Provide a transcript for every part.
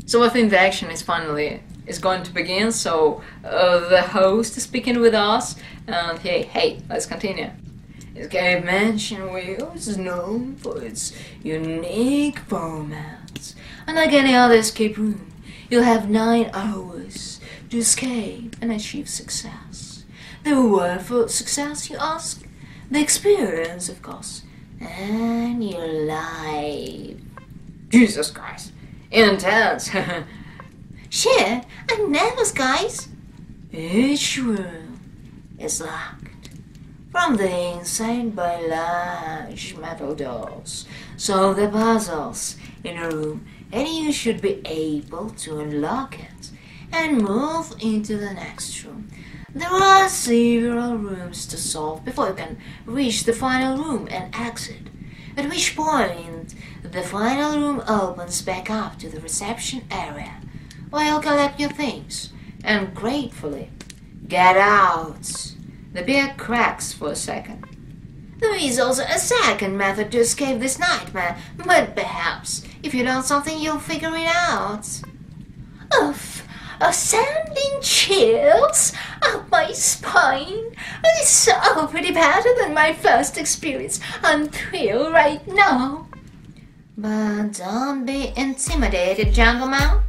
So I think the action is going to begin. So the host is speaking with us, and hey, let's continue. Mansion WeHo is known for its unique formats. Unlike any other escape room, you'll have 9 hours to escape and achieve success. The reward for success, you ask? The experience, of course, and your life. Jesus Christ, intense. Shit, I'm nervous, guys. Each room is locked from the inside by large metal doors. Solve the puzzles in a room and you should be able to unlock it and move into the next room. There are several rooms to solve before you can reach the final room and exit, at which point the final room opens back up to the reception area where you'll collect your things and gratefully get out. The beer cracks for a second. There is also a second method to escape this nightmare, but perhaps if you learn something you'll figure it out. Oof, sending chills up my spine. It's so pretty better than my first experience. I'm thrilled right now. But don't be intimidated, Jungle Man.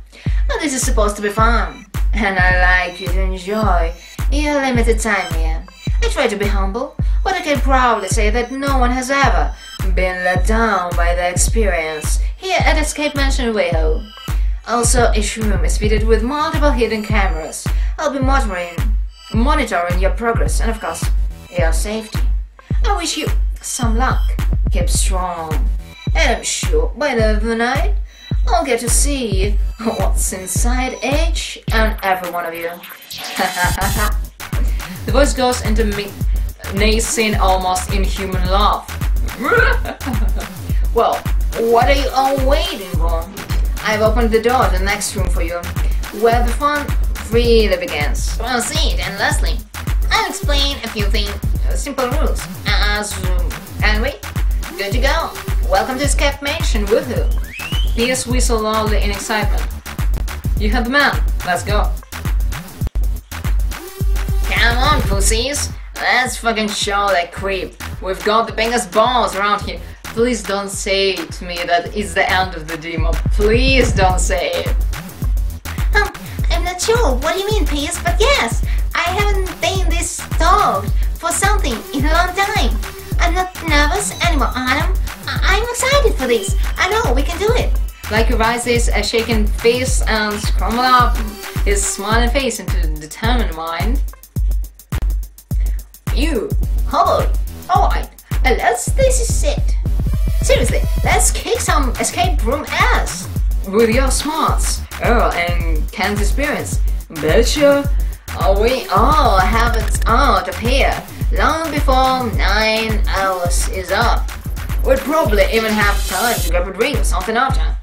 This is supposed to be fun, and I'd like you to enjoy your limited time here. I try to be humble, but I can proudly say that no one has ever been let down by the experience here at Mansion WeHo. Also, each room is fitted with multiple hidden cameras. I'll be monitoring your progress and, of course, your safety. I wish you some luck. Keep strong. And I'm sure by the end of the night, I'll get to see what's inside each and every one of you. The voice goes into nascent, almost inhuman laugh. Well, what are you all waiting for? I've opened the door to the next room for you, where the fun really begins. Proceed, and lastly, I'll explain a few simple rules. And we good to go. Welcome to Mansion WeHo. P.S. whistle loudly in excitement. You have the man. Let's go. Come on, pussies. Let's fucking show that creep. We've got the biggest balls around here. Please don't say to me that it's the end of the demo. Please don't say it. I'm not sure what do you mean, P.S., but yes, I haven't been this stoked for something in a long time. I'm not nervous anymore, Adam. I'm excited for this. I know we can do it. Like he rises a shaking face and scramble up his smiling face into a determined mind. You, holy, alright, this is it. Seriously, let's kick some escape room ass. With your smarts, Earl and Ken's experience, betcha we all have it out of here long before 9 hours is up. We'd probably even have time to grab a drink or something after.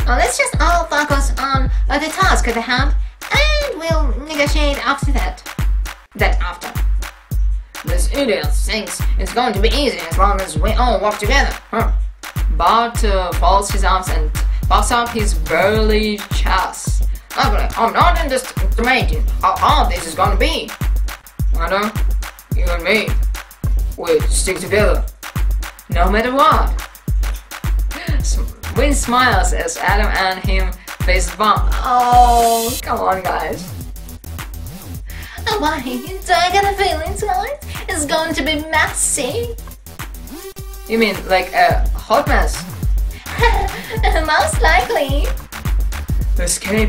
Well, let's just all focus on the task at the hand, and we'll negotiate after that. After. This idiot thinks it's going to be easy as long as we all work together. Bart folds his arms and puffs up his burly chest. Luckily, I'm not underestimating how hard this is going to be. Adam, you and me, we stick together, no matter what. Win smiles as Adam and him face the bump. Oh, come on, guys. Why, do I get a feeling tonight? It's going to be messy. You mean like a hot mess? Most likely.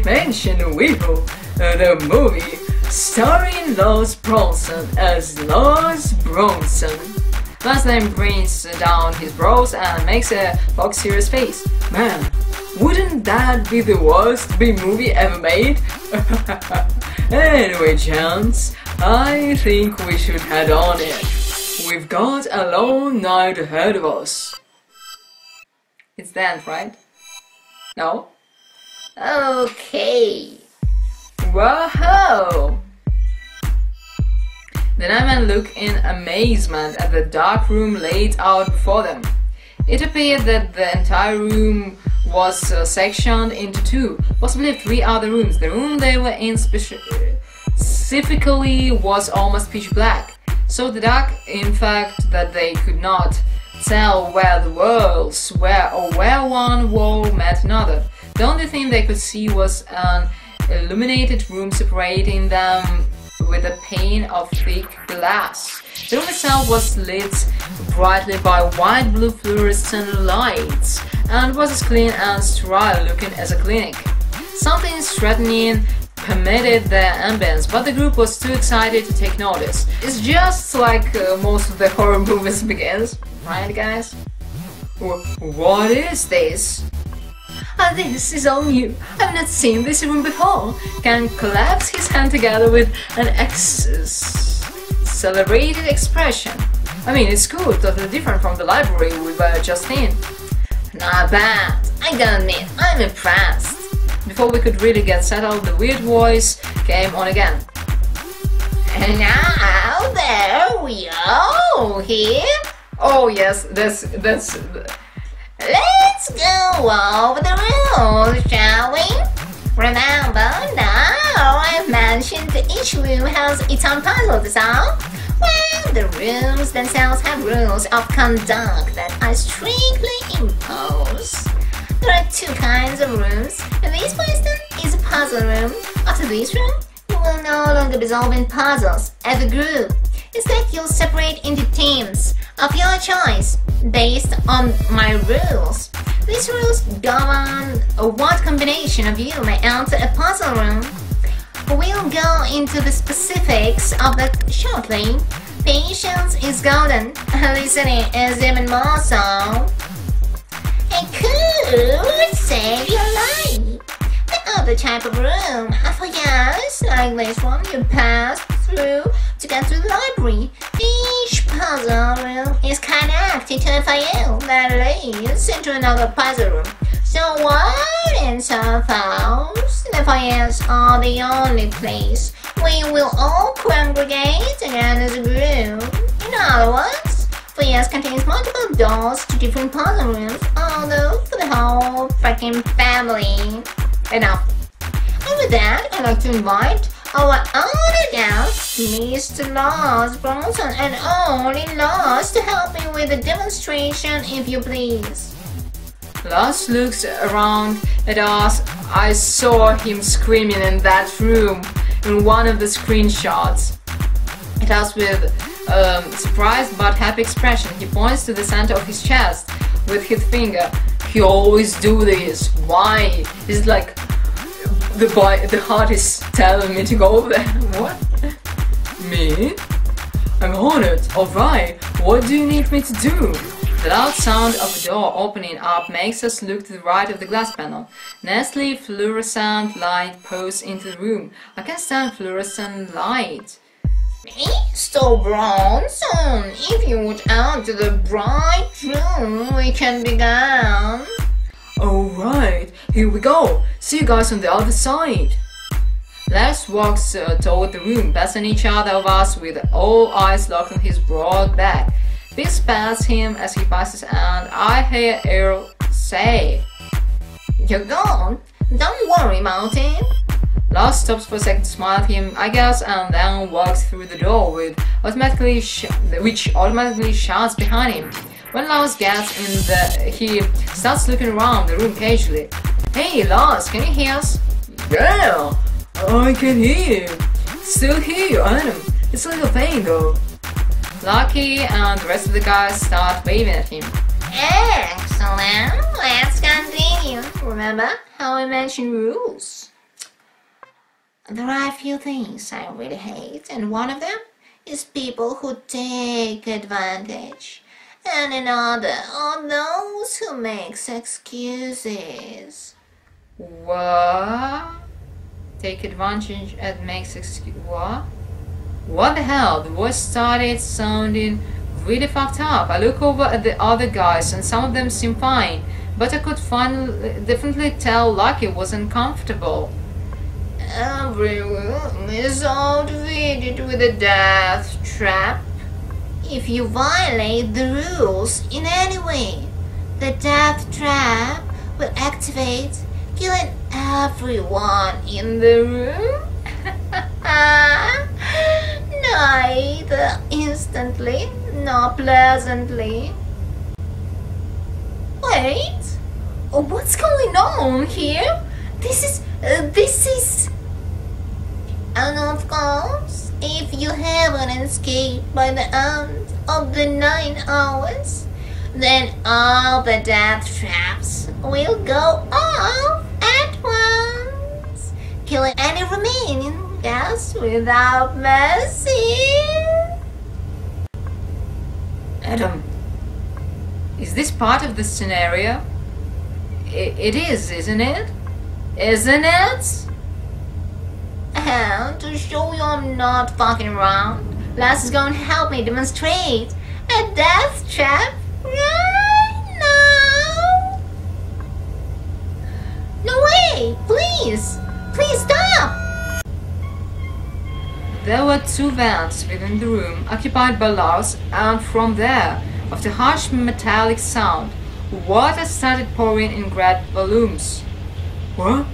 Mansion WeHo, the movie starring Lars Bronson as Lars Bronson. Last name brings down his brows and makes a serious face. Man, wouldn't that be the worst B-movie ever made? Anyway, gents, I think we should head on in. We've got a long night ahead of us. It's the end, right? No? Okay. Whoa! The 9 men look in amazement at the dark room laid out before them. It appeared that the entire room was sectioned into two, possibly three other rooms. The room they were in specifically was almost pitch black, so dark in fact that they could not tell where the walls were or where one wall met another. The only thing they could see was an illuminated room separating them with a pane of thick glass. The room itself was lit brightly by white-blue fluorescent lights and was as clean and sterile looking as a clinic. Something threatening permeated the ambience, but the group was too excited to take notice. It's just like most of the horror movies begins, right guys? What is this? This is all new. I've not seen this room before. Ken claps his hand together with an accelerated expression. I mean, it's cool, totally different from the library we were just in. Not bad. I gotta admit, I'm impressed. Before we could really get settled, the weird voice came on again. And now, there we are, here. Oh yes, that's... Let's go over the rules, shall we? Remember, now I've mentioned that each room has its own puzzle to solve. Well, the rooms themselves have rules of conduct that I strictly impose. There are two kinds of rooms. This, for instance, is a puzzle room. After this room, you will no longer be solving puzzles as a group. Instead, you'll separate into teams of your choice based on my rules. These rules govern what combination of you may enter a puzzle room. We'll go into the specifics of that shortly. Patience is golden, listening is even more so. It could save your life. The other type of room are for years, like this one you pass through to get to the library. Each puzzle room is connected to a file that leads into another puzzle room. So what in some files, the files are the only place we will all congregate again as a group. In other words, files contains multiple doors to different puzzle rooms, although for the whole freaking family. Enough. And with that, I'd like to invite our honored guest, Mr. Lars Bronson, and only Lars, to help me with the demonstration, if you please. Lars looks around at us. I saw him screaming in that room in one of the screenshots. It has with a surprised but happy expression. He points to the center of his chest with his finger. He always do this. Why? It's like the heart is telling me to go there. What? Me? I'm honored. Alright, what do you need me to do? The loud sound of a door opening up makes us look to the right of the glass panel. Nasty fluorescent light pours into the room. I can't stand fluorescent light. Mr. Bronson, if you would enter the bright room, we can begin. Alright, here we go. See you guys on the other side. Lars walks toward the room, passing each other of us with all eyes locked on his broad back. Biggs past him as he passes, and I hear Earl say, "You're gone. Don't worry, Martin." Lars stops for a second to smile at him, I guess, and then walks through the door which automatically shuts behind him. When Lars gets in he starts looking around the room casually. Hey Lars, can you hear us? Yeah, I can hear you. Still hear you, Adam. It's a little pain though. Lucky and the rest of the guys start waving at him. Excellent. Let's continue. Remember how I mentioned rules? There are a few things I really hate, and one of them is people who take advantage, and another are those who make excuses. What? Take advantage and makes excuse? What? What the hell? The voice started sounding really fucked up. I look over at the other guys and some of them seem fine, but I could definitely tell Lucky was uncomfortable. Every room is outfitted with a death trap. If you violate the rules in any way, the death trap will activate, killing everyone in the room. Neither instantly nor pleasantly. Wait, what's going on here? This is... And of course, if you haven't escaped by the end of the 9 hours, then all the death traps will go off at once, killing any remaining guests without mercy. Adam, is this part of the scenario? It is, isn't it? Isn't it? And to show you I'm not fucking around, Les is going to help me demonstrate a death trap right now. No way! Please! Please stop! There were 2 vents within the room occupied by Lars, and from there, after harsh metallic sound, water started pouring in great volumes. What?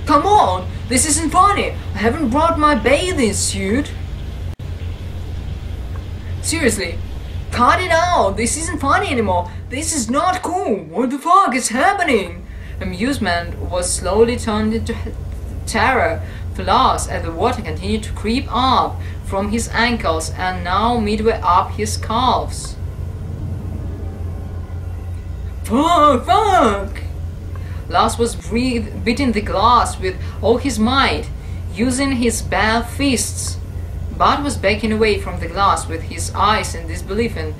Come on! This isn't funny! I haven't brought my bathing suit! Seriously, cut it out! This isn't funny anymore! This is not cool! What the fuck is happening? Amusement was slowly turned into terror for Lars as the water continued to creep up from his ankles and now midway up his calves. Fuck! Lars was beating the glass with all his might, using his bare fists. Bart was backing away from the glass with his eyes in disbelief and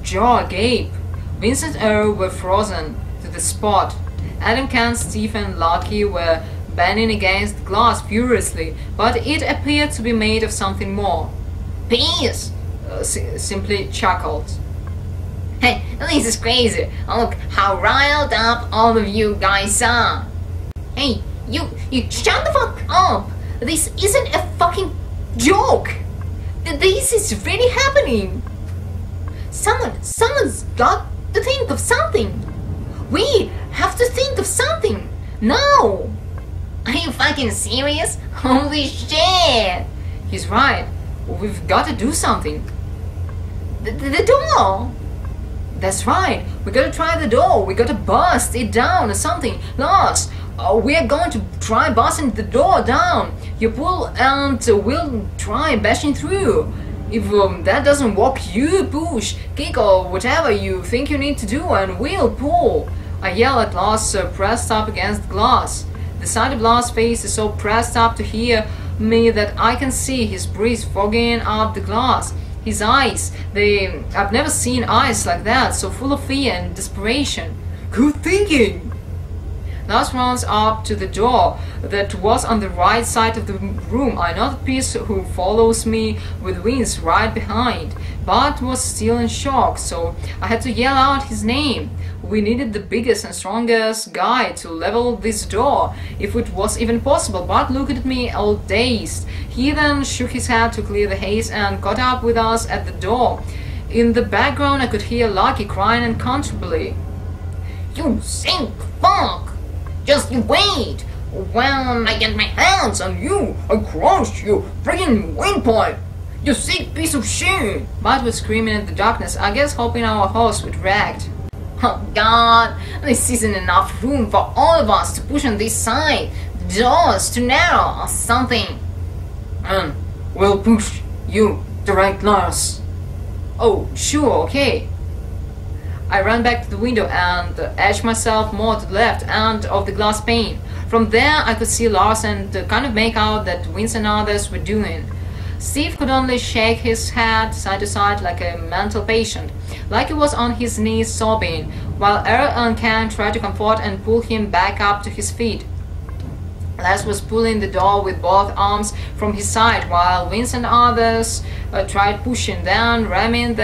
jaw agape. Vincent and Earl were frozen to the spot. Adam, Ken, Steve and Lucky were banging against the glass furiously, but it appeared to be made of something more. Peace! Simply chuckled. Hey, this is crazy. Look how riled up all of you guys are. Hey, you shut the fuck up. This isn't a fucking joke. This is really happening. Someone's got to think of something. We have to think of something. Now. Are you fucking serious? Holy shit. He's right. We've got to do something. The door. That's right, we gotta try the door, we gotta bust it down or something. Lars, we are going to try busting the door down. You pull and we'll try bashing through. If that doesn't work, you push, kick or whatever you think you need to do and we'll pull. I yell at Lars pressed up against the glass. The side of Lars' face is so pressed up to hear me that I can see his breath fogging up the glass. His eyes, I've never seen eyes like that, so full of fear and desperation. Good thinking! Lars runs up to the door that was on the right side of the room. I notice who follows me with Vince right behind. Bart was still in shock, so I had to yell out his name. We needed the biggest and strongest guy to level this door, if it was even possible. Bart looked at me all dazed. He then shook his head to clear the haze and caught up with us at the door. In the background I could hear Lucky crying uncomfortably. You sick fuck! Just you wait! When I get my hands on you, I crush you friggin' windpipe! You sick piece of shit! Bart was screaming at the darkness, I guess hoping our host would react. Oh god, this isn't enough room for all of us to push on this side. The door's too narrow or something. And we'll push you direct, Lars. Oh, sure, okay. I ran back to the window and edged myself more to the left end of the glass pane. From there I could see Lars and kind of make out that Vince and others were doing. Steve could only shake his head side to side like a mental patient, like he was on his knees sobbing, while Earl and Ken tried to comfort and pull him back up to his feet. Les was pulling the door with both arms from his side, while Vince and others tried pushing, then ramming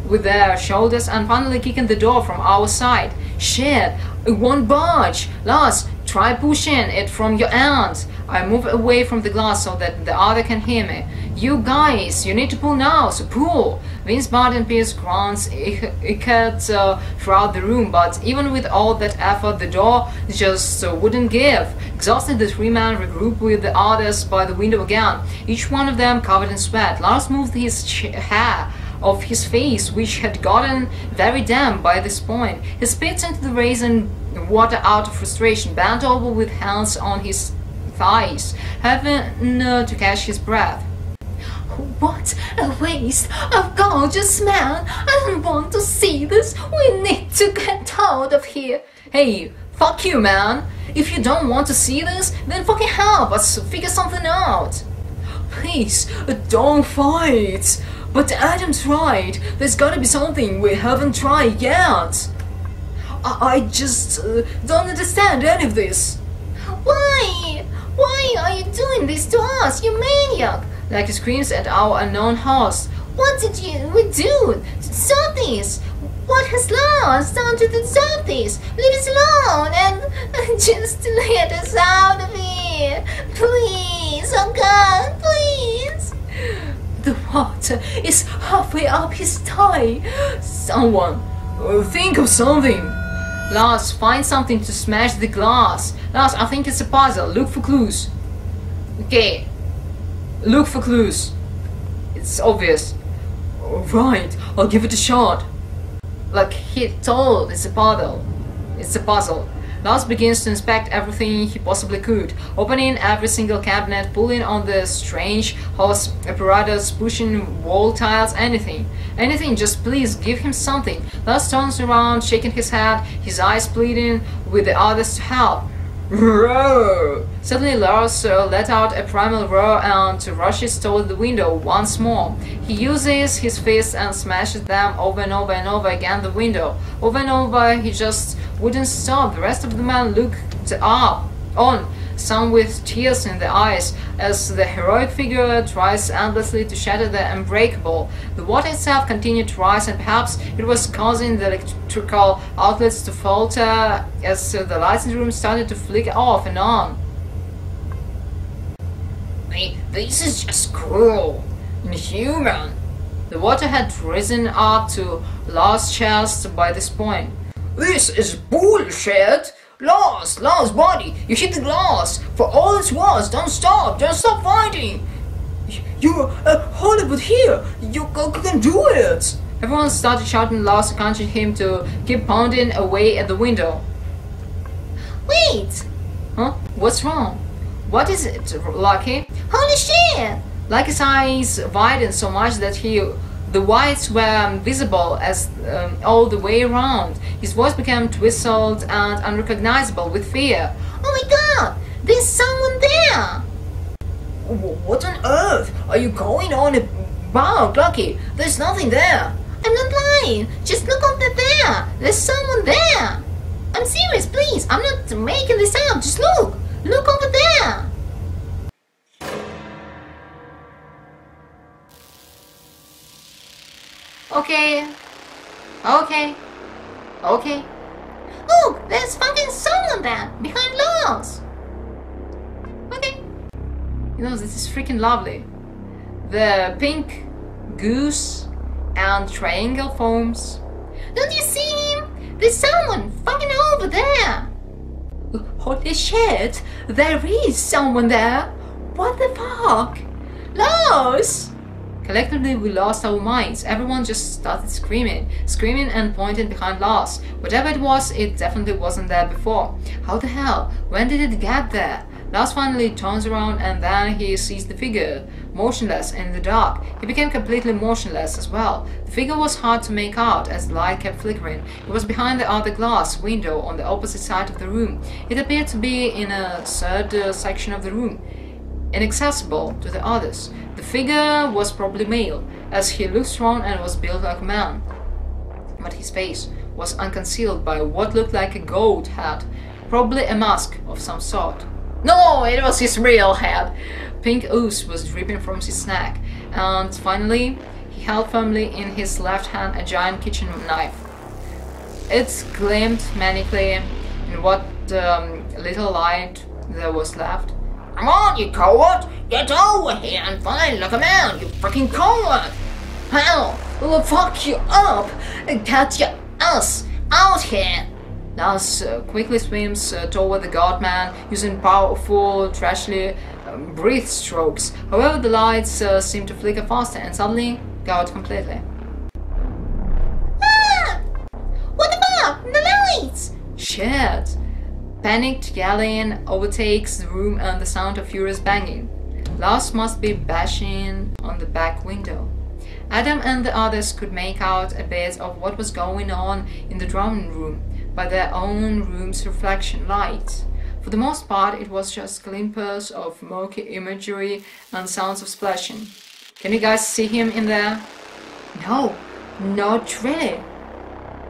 with their shoulders and finally kicking the door from our side. Shit, it won't budge! Lars, try pushing it from your end. I move away from the glass so that the other can hear me. You guys, you need to pull now, so pull! Vince, Bart and Pierce grunts echoed throughout the room, but even with all that effort, the door just wouldn't give. Exhausted, the three men regrouped with the others by the window again, each one of them covered in sweat. Lars moved his hair off his face, which had gotten very damp by this point. He spit into the raisin water out of frustration, bent over with hands on his thighs, having to catch his breath. What a waste of gorgeous man! I don't want to see this. We need to get out of here. Hey, fuck you, man! If you don't want to see this, then fucking help us figure something out. Please, don't fight. But Adam's right. There's gotta be something we haven't tried yet. I just don't understand any of this. Why? Why are you doing this to us, you maniac? Like he screams at our unknown host. What did we do to deserve this? What has Lars done to deserve this? Leave us alone and just let us out of here. Please, oh God, please. The water is halfway up his thigh. Someone, think of something. Lars, find something to smash the glass. Lars, I think it's a puzzle. Look for clues. Okay. Look for clues. It's obvious. Right, I'll give it a shot. Like he told, it's a puzzle. It's a puzzle. Lars begins to inspect everything he possibly could, opening every single cabinet, pulling on the strange house apparatus, pushing wall tiles, anything. Anything, just please give him something. Lars turns around, shaking his head, his eyes pleading with the others to help. Roar! Suddenly Lars let out a primal roar and rushes toward the window once more. He uses his fists and smashes them over and over and over again the window. Over and over, he just wouldn't stop. The rest of the men looked on, some with tears in their eyes, as the heroic figure tries endlessly to shatter the unbreakable. The water itself continued to rise, and perhaps it was causing the electrical outlets to falter as the lights in the room started to flicker off and on. This is just cruel, inhuman. The water had risen up to Lars' chest by this point. This is bullshit! Lars, buddy, you hit the glass! For all it's worth, don't stop fighting! You're Hollywood here! You can do it! Everyone started shouting Lars, encouraging him to keep pounding away at the window. Wait! Huh? What's wrong? What is it, Lucky? Holy shit! Lucky's eyes widened so much that the whites were visible as all the way around. His voice became twisted and unrecognizable with fear. Oh my God! There's someone there! What on earth are you going on about, Lucky? There's nothing there. I'm not lying. Just look over there. There's someone there. I'm serious, please. I'm not making this up. Just look. Look over there. Okay. Look, there's fucking someone there, behind Lars. Okay. You know, this is freaking lovely. The pink goose and triangle foams. Don't you see him? There's someone fucking over there. Holy shit, there is someone there. What the fuck? Lars! Collectively, we lost our minds. Everyone just started screaming and pointing behind Lars. Whatever it was, it definitely wasn't there before. How the hell? When did it get there? Lars finally turns around and then he sees the figure, motionless in the dark. He became completely motionless as well. The figure was hard to make out as the light kept flickering. It was behind the other glass window on the opposite side of the room. It appeared to be in a third section of the room, inaccessible to the others. The figure was probably male, as he looked strong and was built like a man. But his face was unconcealed by what looked like a goat head, probably a mask of some sort. No, it was his real head! Pink ooze was dripping from his neck, and finally, he held firmly in his left hand a giant kitchen knife. It gleamed manically in what little light there was left. Come on, you coward! Get over here and finally look around, you freaking coward! Hell, we'll fuck you up and cut your ass out here! Lars quickly swims toward the godman, using powerful, trashly breath strokes. However, the lights seem to flicker faster and suddenly go out completely. Ah! What the fuck? The lights! Shit! Panicked yelling overtakes the room and the sound of furious banging. Lars must be bashing on the back window. Adam and the others could make out a bit of what was going on in the drawing room by their own room's reflection lights. For the most part, it was just glimpses of murky imagery and sounds of splashing. Can you guys see him in there? No, not really.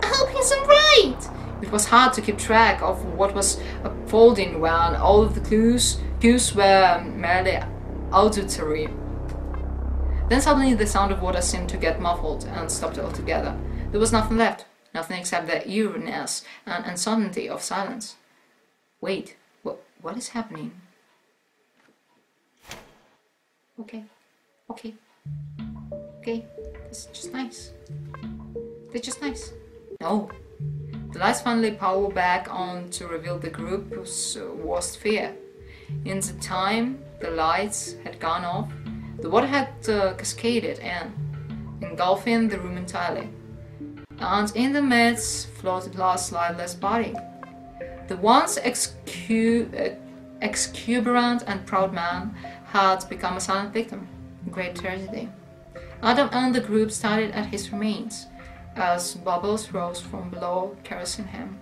I hope he's alright! It was hard to keep track of what was unfolding when all of the cues were merely auditory. Then suddenly the sound of water seemed to get muffled and stopped altogether. There was nothing left, nothing except the eeriness and uncertainty of silence. Wait, what is happening? Okay, that's just nice. That's just nice. No. The lights finally power back on to reveal the group's worst fear. In the time the lights had gone off, the water had cascaded in, engulfing the room entirely. And in the midst floated Lars' lifeless body. The once exuberant and proud man had become a silent victim, a great tragedy. Adam and the group started at his remains, as bubbles rose from below, caressing him.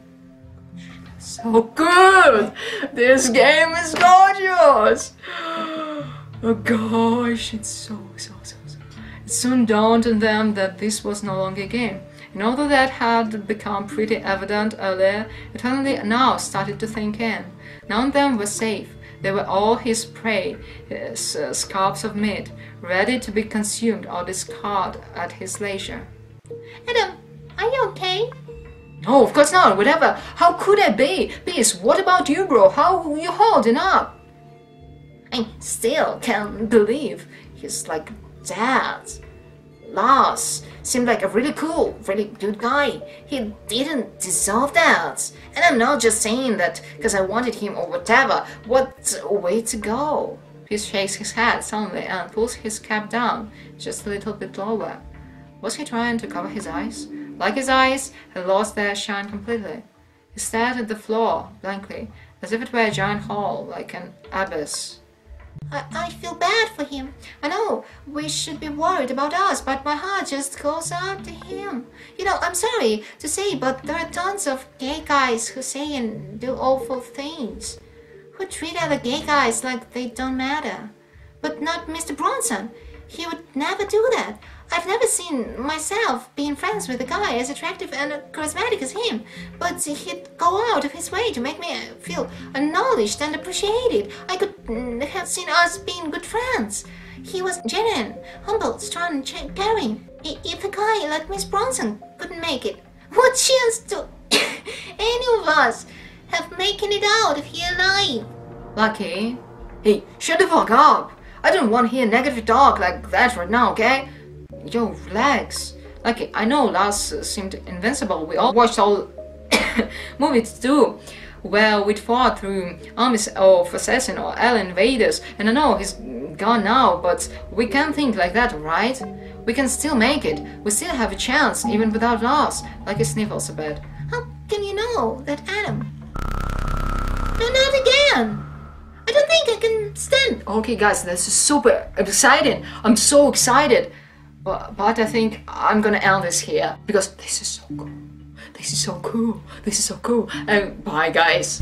So good! This game is gorgeous! Oh gosh, it's so. It soon dawned on them that this was no longer a game. And although that had become pretty evident earlier, it only now started to sink in. None of them were safe. They were all his prey, his scraps of meat, ready to be consumed or discarded at his leisure. Adam, are you okay? No, of course not, whatever. How could I be? Peace, what about you, bro? How are you holding up? I still can't believe he's like that. Lars seemed like a really cool, really good guy. He didn't deserve that. And I'm not just saying that because I wanted him or whatever. What a way to go. Peace shakes his head suddenly and pulls his cap down just a little bit lower. Was he trying to cover his eyes? Like his eyes had lost their shine completely. He stared at the floor blankly, as if it were a giant hole, like an abyss. I feel bad for him. I know we should be worried about us, but my heart just goes out to him. You know, I'm sorry to say, but there are tons of gay guys who say and do awful things, who treat other gay guys like they don't matter. But not Mr. Bronson. He would never do that. I've never seen myself being friends with a guy as attractive and charismatic as him, but he'd go out of his way to make me feel acknowledged and appreciated. I could have seen us being good friends. He was genuine, humble, strong, and caring. If a guy like Miss Bronson couldn't make it, what chance do any of us have making it out of here alive? Lucky. Hey, shut the fuck up! I don't want to hear negative talk like that right now, okay? Yo, relax. Like, I know Lars seemed invincible. We all watched all movies too, where we'd fought through armies of assassins or alien invaders. And I know he's gone now, but we can't think like that, right? We can still make it. We still have a chance, even without Lars. Like he sniffles a bit. How can you know that, Adam? No, not again. I don't think I can stand. Okay, guys, this is super exciting. I'm so excited. But I think I'm gonna end this here because this is so cool. This is so cool. This is so cool. And bye, guys.